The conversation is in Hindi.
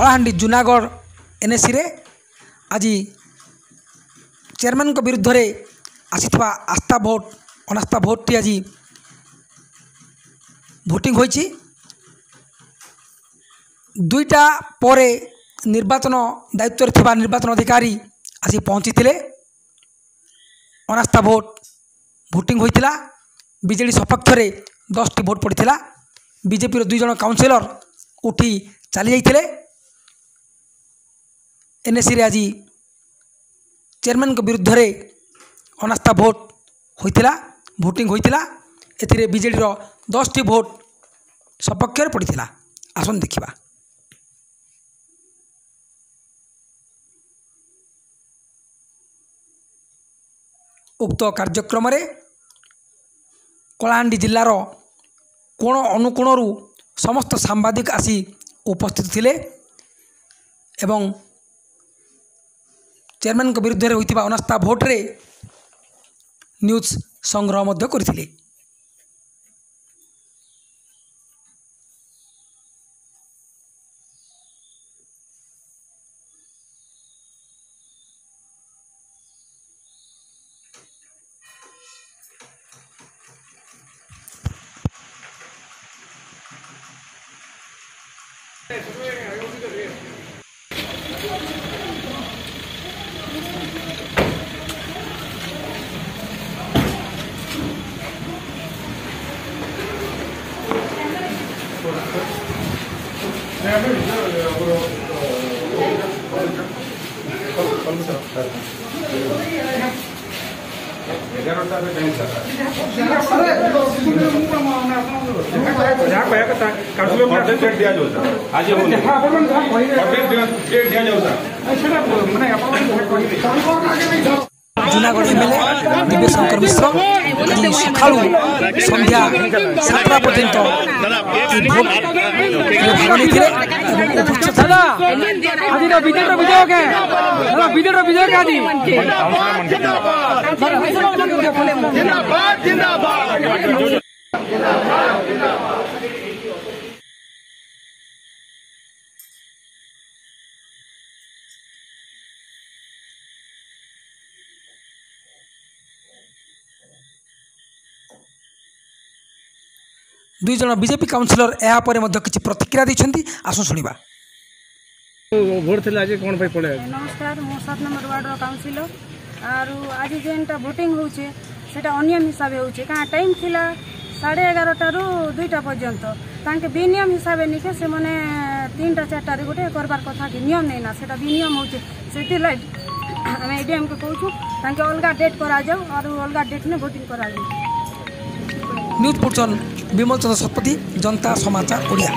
कलाहांडी जूनागढ़ एनएसी रे आज चेयरमैन विरुद्ध रे आसीथिबा आस्था भोट अनास्था भोट टी आज भोटिंग होईची। दुईटा परे निर्वाचन दायित्व रे थिबा निर्वाचन अधिकारी आसी पहुँची थिले। अनास्था भोट भोटिंग होइतिला। बीजेडी सपक्ष रे 10टी भोट पड़िथिला। बीजेपी रो 2 जण काउंसिलर उठी चली जाइथिले। एनएसी रे आज चेयरमैन को विरुद्ध रे अनास्था भोट होइतिला भोटिंग होइतिला। एथिरे बीजेडी रो 10टी भोट सपक्ष रे पड़िथिला। आसन देखिबा। उक्त कार्यक्रम रे कलाहांडी जिल्लार कोण अनुकोणरू समस्त सांबादिक आसी उपस्थित थिले एवं चेयरमैन को विरुद्ध रे होइतिबा अनास्था भोट रे न्यूज संग्रह मध्य करथिले। जूनागढ़ एमएलए दिव्य शंकर मिश्र आज सकाळू संध्या 7टा पर्यंत भोट दुई जन बीजेपी काउंसिलर या पर किसी प्रतिक्रिया देछंती। आसो सुनिबा। भोट थिला आज कोन भाई पड़े। नमस्कार मो 7 नंबर वार्ड रो काउंसिलर आरो आज जेनटा वोटिंग होउचे सेटा अनियम हिसाब होउचे। का टाइम थिला 11:30 रु 2टा पर्यंत तांके विनियम हिसाब निके से माने 3टा 4टा रे गोटे करबार कथा कि नियम नै ना सेटा विनियम होउचे। सेति लाइट हम एडीएम के कहूछु तांके अलगा डेट करा जाऊ और अलगा डेट ने वोटिंग करा जाऊ। न्यूज पर्सन विमल चंद्र शतपथी जनता समाचार ओडिया।